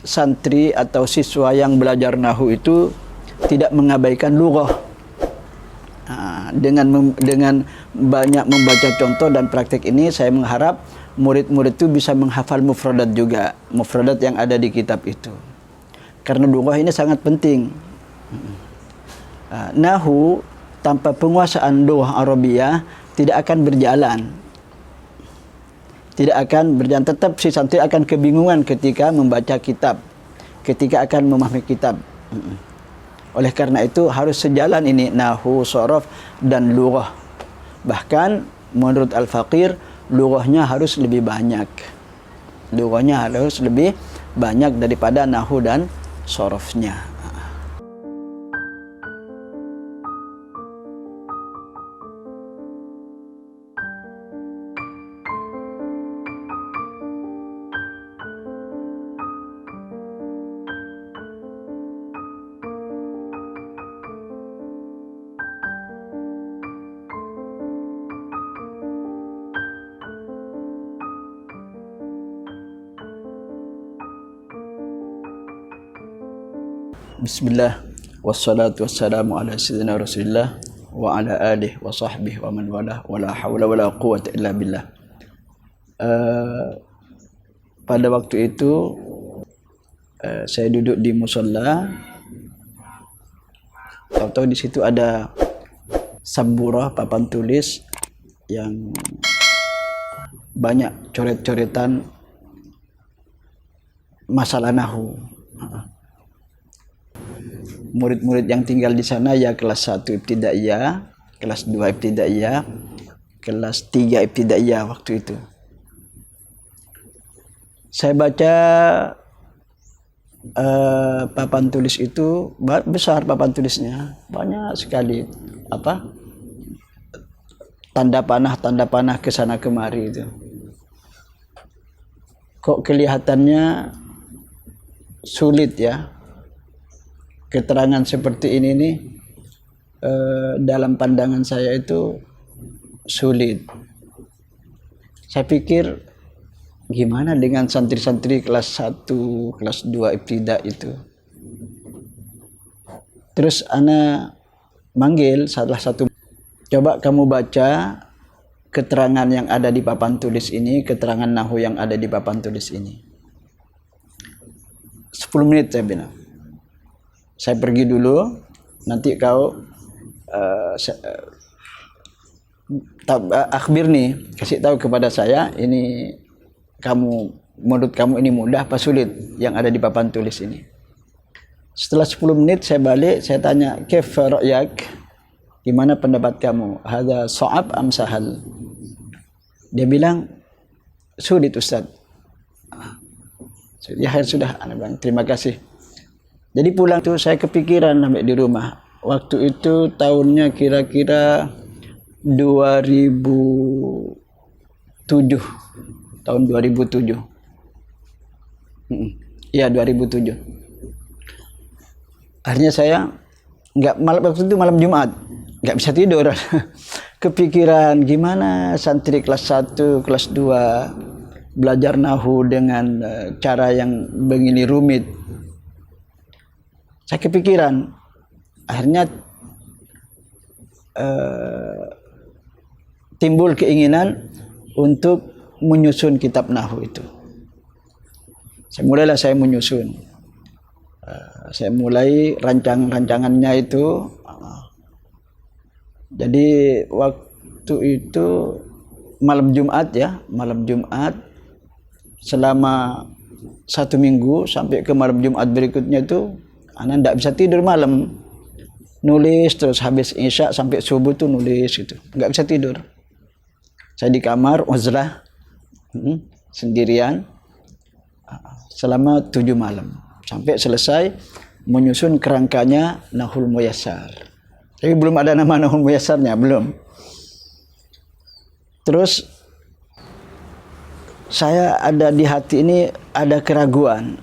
santri atau siswa yang belajar nahwu itu tidak mengabaikan lughah. Dengan banyak membaca contoh dan praktek ini, saya mengharap murid-murid itu bisa menghafal mufradat juga, mufradat yang ada di kitab itu. Karena lughah ini sangat penting. Nahwu tanpa penguasaan lughah Arabiyah tidak akan berjalan. Tidak akan berjalan, tetap si santri akan kebingungan ketika membaca kitab, ketika akan memahami kitab. Oleh karena itu harus sejalan ini nahwu, shorof, dan lughah. Bahkan menurut Al-Faqir, lughahnya harus lebih banyak. Lughahnya harus lebih banyak daripada nahwu dan shorofnya. Bismillah, wassalatu wassalamu ala sayyidina Rasulillah wa ala alihi wa sahbihi wa man walah, wa la hawla wa la quwwata illa billah. Pada waktu itu saya duduk di musola, tahu-tahu di situ ada saburah, papan tulis yang banyak coret-coretan masalah nahwu. Murid-murid yang tinggal di sana ya kelas 1 ibtidaiyah, kelas 2 ibtidaiyah, kelas 3 ibtidaiyah waktu itu. Saya baca papan tulis itu, besar papan tulisnya, banyak sekali tanda panah ke sana kemari itu. Kok kelihatannya sulit ya. Keterangan seperti ini nih dalam pandangan saya itu sulit. Saya pikir gimana dengan santri-santri kelas 1, kelas 2 ibtida itu. Terus ana manggil salah satu, coba kamu baca keterangan yang ada di papan tulis ini, keterangan nahwu yang ada di papan tulis ini. 10 menit saya bilang. Saya pergi dulu, nanti kau akhbir nih, kasih tahu kepada saya ini menurut kamu ini mudah apa sulit yang ada di papan tulis ini. Setelah 10 menit saya balik, saya tanya, "Kaifa ra'yak?" Gimana pendapat kamu? Hadza sha'ab am sahal? Dia bilang, "Sulit Ustaz." Ya sudah, ana bilang terima kasih. Jadi pulang itu saya kepikiran sampai di rumah. Waktu itu tahunnya kira-kira 2007. Tahun 2007. Iya, 2007. Akhirnya saya waktu itu malam Jumat, nggak bisa tidur. Kepikiran gimana santri kelas 1, kelas 2 belajar nahwu dengan cara yang begini rumit. Saya kepikiran, akhirnya timbul keinginan untuk menyusun kitab nahwu itu. Saya menyusun. Saya mulai rancangannya itu. Jadi waktu itu malam Jumat selama 1 minggu sampai ke malam Jumat berikutnya itu ana ndak bisa tidur malam, nulis terus habis isya sampai subuh tuh nulis gitu, nggak bisa tidur. Saya di kamar uzlah sendirian selama 7 malam sampai selesai menyusun kerangkanya Nahwul Muyassar. Tapi belum ada nama Nahwul Muyassarnya, belum. Terus saya ada di hati ini ada keraguan,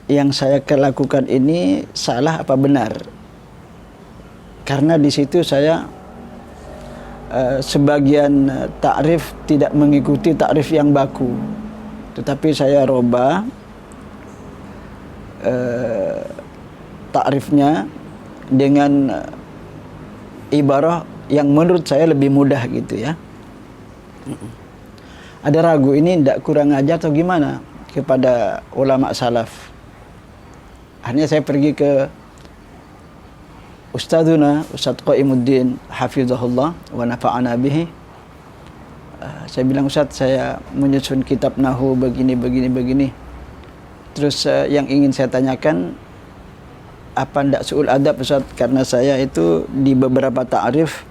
yang saya lakukan ini salah apa benar? Karena di situ saya sebagian takrif tidak mengikuti takrif yang baku, tetapi saya robah takrifnya dengan ibarah yang menurut saya lebih mudah gitu ya. Ada ragu ini tidak kurang ajar atau gimana kepada ulama salaf. Akhirnya saya pergi ke Ustadzuna, Ustadz Qaimuddin Hafizahullah wa nafa'ana bihi. Saya bilang, Ustadz, saya menyusun kitab Nahu begini. Terus yang ingin saya tanyakan, apa ndak su'ul adab Ustadz? Karena saya itu di beberapa ta'rif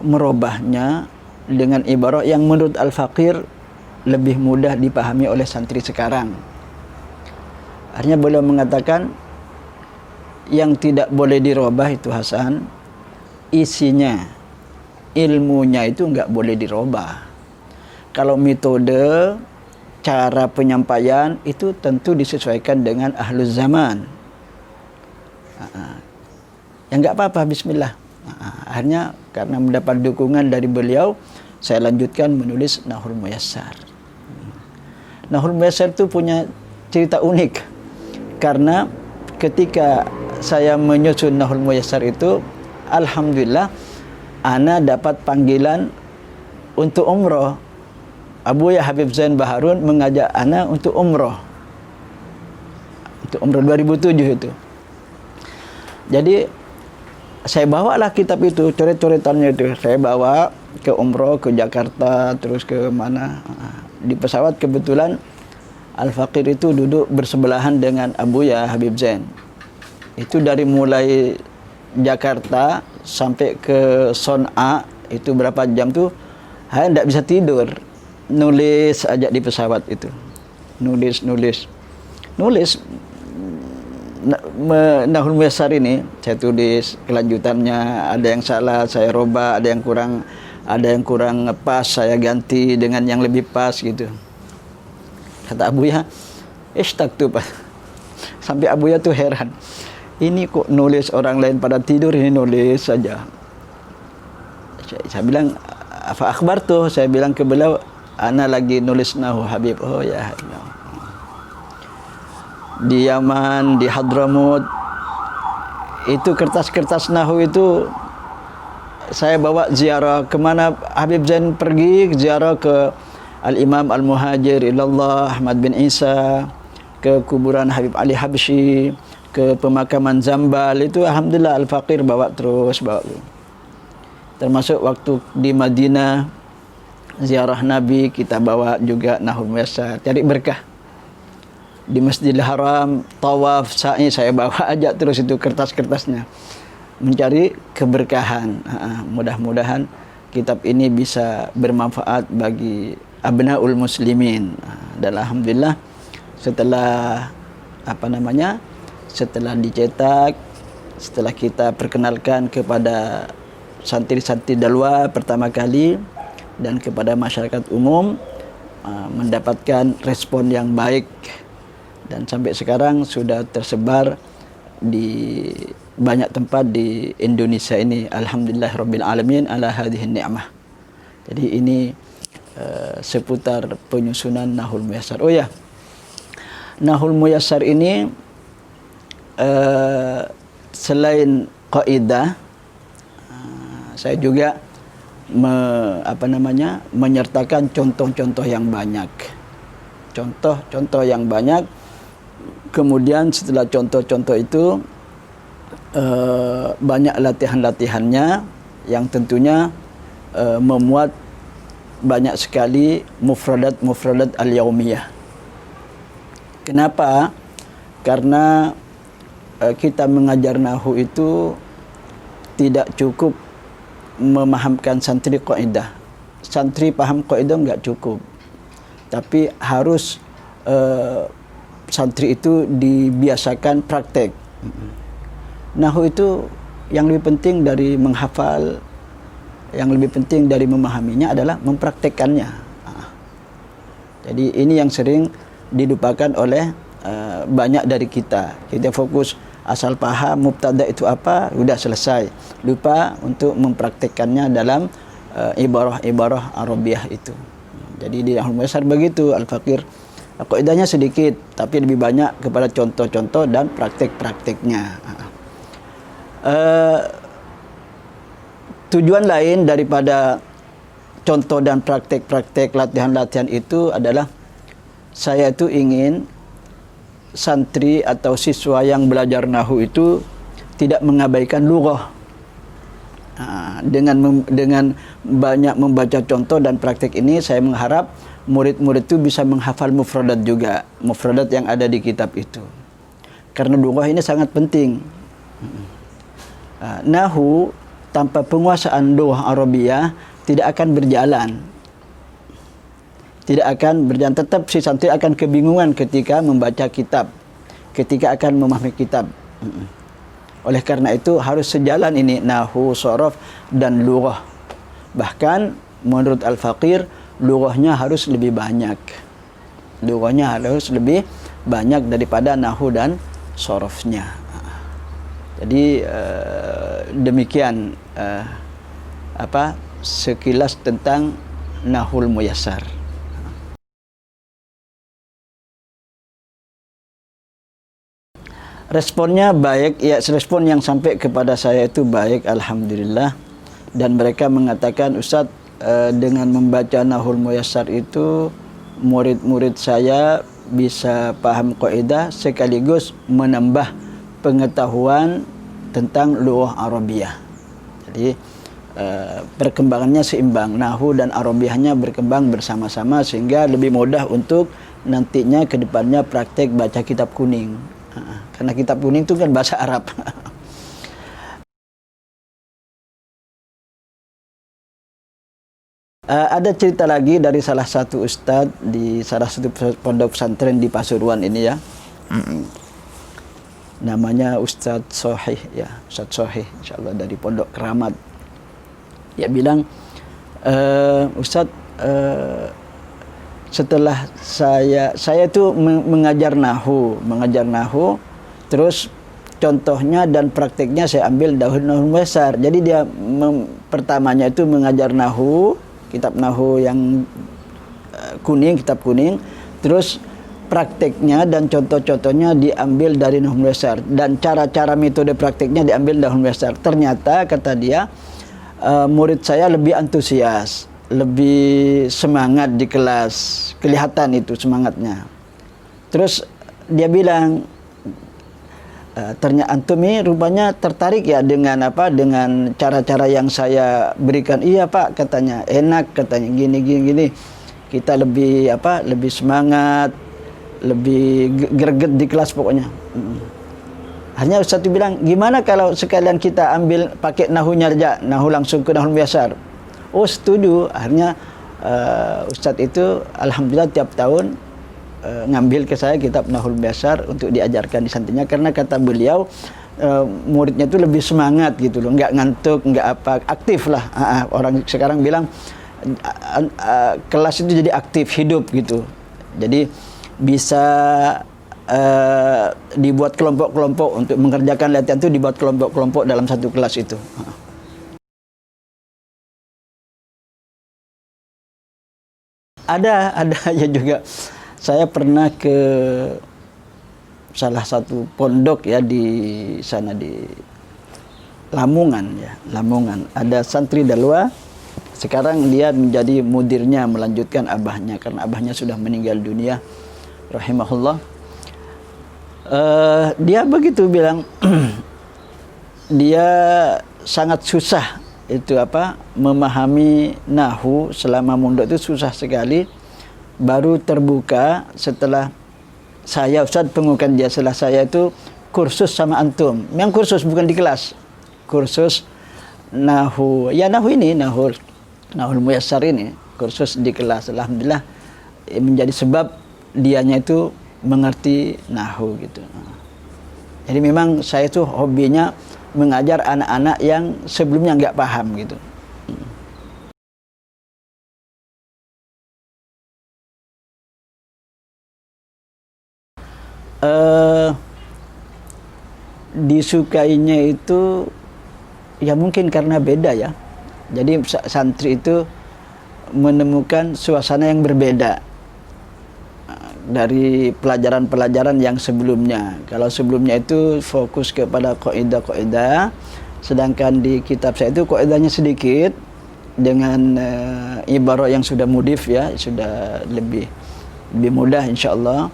merubahnya dengan ibarah yang menurut Al-Faqir lebih mudah dipahami oleh santri sekarang. Akhirnya beliau mengatakan, yang tidak boleh dirubah itu Hasan, isinya, ilmunya itu enggak boleh dirubah. Kalau metode, cara penyampaian itu tentu disesuaikan dengan ahlul zaman. Ya enggak apa-apa, bismillah. Akhirnya karena mendapat dukungan dari beliau, saya lanjutkan menulis Nahul Muyassar. Nahul Muyassar itu punya cerita unik, karena ketika saya menyusun Nahul Muyassar itu, alhamdulillah ana dapat panggilan untuk umroh. Abuya Habib Zain Baharun mengajak ana untuk umroh. Untuk umroh 2007 itu. Jadi saya bawalah kitab itu, coret-coretannya itu. Saya bawa ke umroh, ke Jakarta, terus ke mana. Di pesawat kebetulan Al-Faqir itu duduk bersebelahan dengan Abuya Habib Zain. Itu dari mulai Jakarta sampai ke Son'a, itu berapa jam tuh, saya tidak bisa tidur. Nulis aja di pesawat itu. Nulis. Nahul Muyassar ini saya tulis kelanjutannya, ada yang salah saya robah, ada yang kurang pas saya ganti dengan yang lebih pas gitu. Kata Abuya, ishtaktu Pak. Sampai Abuya tuh heran. Ini kok nulis orang lain pada tidur, ini nulis saja. Saya bilang, apa akhbar tuh? Saya bilang ke beliau, ana lagi nulis Nahu Habib. Oh ya. Di Yaman, di Hadramut, itu kertas-kertas Nahu itu saya bawa ziarah kemana Habib Zain pergi, ziarah ke Al-Imam Al-Muhajir Ilallah Ahmad bin Isa, ke kuburan Habib Ali Habsyi, ke pemakaman Zambal, itu alhamdulillah Al-Faqir bawa terus. Termasuk waktu di Madinah ziarah Nabi, kita bawa juga Nahul Muyassar, cari berkah. Di Masjidil Haram, tawaf, sa'i, saya bawa aja terus itu kertas-kertasnya, mencari keberkahan. Mudah-mudahan kitab ini bisa bermanfaat bagi abnaul muslimin. Dan alhamdulillah setelah setelah dicetak, setelah kita perkenalkan kepada santri-santri Dalwa pertama kali dan kepada masyarakat umum, mendapatkan respon yang baik. Dan sampai sekarang sudah tersebar di banyak tempat di Indonesia ini. Alhamdulillah Rabbil Alamin ala hadhihi ni'mah. Jadi ini seputar penyusunan Nahul Muyassar. Oh ya, Nahul Muyassar ini selain kaidah, saya juga menyertakan contoh-contoh yang banyak. Contoh-contoh yang banyak. Kemudian setelah contoh-contoh itu banyak latihan-latihannya yang tentunya memuat banyak sekali mufradat al-yaumiyah. Kenapa? Karena kita mengajar Nahu itu tidak cukup memahamkan santri kaidah. Santri paham kaidah enggak cukup. Tapi harus santri itu dibiasakan praktek. Nahu itu yang lebih penting dari menghafal, yang lebih penting dari memahaminya adalah mempraktekkannya. Jadi ini yang sering dilupakan oleh banyak dari kita. Kita fokus asal paham mubtada itu apa, sudah selesai. Lupa untuk mempraktekkannya dalam ibarah-ibarah Arabiah itu. Jadi di Nahul Muyassar begitu, Al-Faqir Kaidahnya sedikit, tapi lebih banyak kepada contoh-contoh dan praktek-prakteknya. Tujuan lain daripada contoh dan praktek-praktek latihan-latihan itu adalah saya itu ingin santri atau siswa yang belajar nahwu itu tidak mengabaikan lughah. Dengan banyak membaca contoh dan praktek ini, saya mengharap murid-murid itu bisa menghafal mufradat juga, mufradat yang ada di kitab itu. Karena lughah ini sangat penting. Nahwu tanpa penguasaan lughah Arabiyah tidak akan berjalan. Tidak akan berjalan, tetap si santri akan kebingungan ketika membaca kitab, ketika akan memahami kitab. Oleh karena itu harus sejalan ini nahwu, sorof dan lughah. Bahkan menurut Al-Faqir, lughahnya harus lebih banyak. Lughahnya harus lebih banyak daripada nahwu dan sorofnya. Jadi demikian sekilas tentang Nahwul Muyassar. Responnya baik, ya, respon yang sampai kepada saya itu baik, alhamdulillah. Dan mereka mengatakan, Ustadz, dengan membaca Nahwul Muyassar itu murid-murid saya bisa paham kaidah sekaligus menambah pengetahuan tentang lughah Arabiyah. Jadi perkembangannya seimbang, nahwu dan Arabiyahnya berkembang bersama-sama sehingga lebih mudah untuk nantinya ke depannya praktek baca kitab kuning. Karena kitab kuning itu kan bahasa Arab. Ada cerita lagi dari salah satu ustadz di salah satu pondok pesantren di Pasuruan ini ya. Namanya Ustadz Sohih ya, Ustadz Sohih, insyaallah dari Pondok Keramat. Dia bilang, Ustadz, setelah saya tuh mengajar nahwu, terus contohnya dan prakteknya saya ambil dari Nahwul Muyassar. Jadi dia pertamanya itu mengajar nahwu, kitab nahwu yang kuning, kitab kuning, terus prakteknya dan contoh-contohnya diambil dari Nahwul Muyassar dan cara-cara metode prakteknya diambil dari Nahwul Muyassar. Ternyata kata dia, murid saya lebih antusias, lebih semangat di kelas, kelihatan itu semangatnya. Terus dia bilang, ternyata antum ini rupanya tertarik ya dengan dengan cara-cara yang saya berikan. Iya Pak, katanya enak, katanya gini. Kita lebih lebih semangat, lebih greget di kelas pokoknya. Hanya Ustaz itu bilang, gimana kalau sekalian kita ambil pakai nahwunya aja, nahwu langsung ke Nahwul Muyassar. Oh setuju. Akhirnya Ustadz itu alhamdulillah tiap tahun ngambil ke saya kitab Nahwul Muyassar untuk diajarkan di santrinya, karena kata beliau muridnya itu lebih semangat gitu loh, nggak ngantuk, nggak aktif lah. Orang sekarang bilang kelas itu jadi aktif, hidup gitu. Jadi bisa dibuat kelompok-kelompok untuk mengerjakan latihan itu, dibuat kelompok-kelompok dalam satu kelas itu. Ada ya juga. Saya pernah ke salah satu pondok ya di sana di Lamongan ya, Lamongan. Ada santri Dalwa. Sekarang dia menjadi mudirnya, melanjutkan abahnya karena abahnya sudah meninggal dunia, rahimahullah. Dia begitu bilang, dia sangat susah itu memahami nahwu selama mondok itu susah sekali. Baru terbuka setelah saya Ustadz pengukan dia, setelah saya itu kursus sama antum. Yang kursus bukan di kelas, kursus nahwu. Ya nahwu ini, Nahwul Muyassar ini kursus di kelas. Alhamdulillah menjadi sebab dianya itu mengerti nahwu gitu. Jadi memang saya tuh hobinya mengajar anak-anak yang sebelumnya nggak paham gitu. Disukainya itu ya mungkin karena beda ya. Jadi santri itu menemukan suasana yang berbeda. dari pelajaran-pelajaran yang sebelumnya. Kalau sebelumnya itu fokus kepada kaidah-kaidah, sedangkan di kitab saya itu kaidahnya sedikit dengan ibarat yang sudah mudif ya, sudah lebih mudah insyaallah.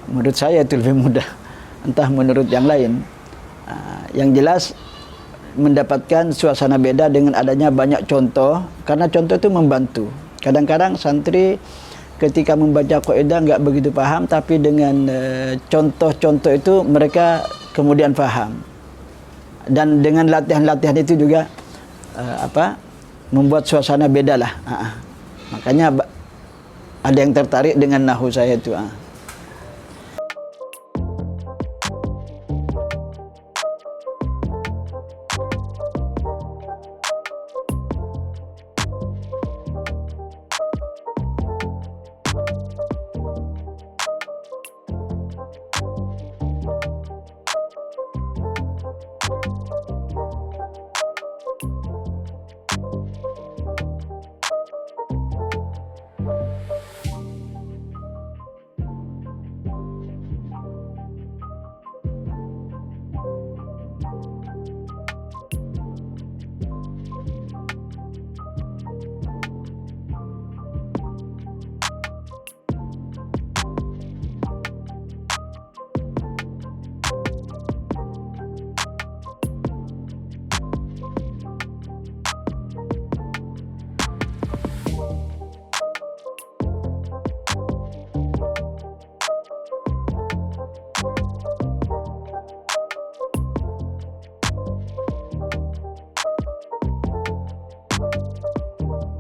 Menurut saya itu lebih mudah, entah menurut yang lain. Yang jelas mendapatkan suasana beda dengan adanya banyak contoh, karena contoh itu membantu. Kadang-kadang santri ketika membaca kaidah enggak begitu paham, tapi dengan contoh-contoh itu mereka kemudian paham. Dan dengan latihan-latihan itu juga membuat suasana beda lah. Makanya ada yang tertarik dengan nahwu saya itu.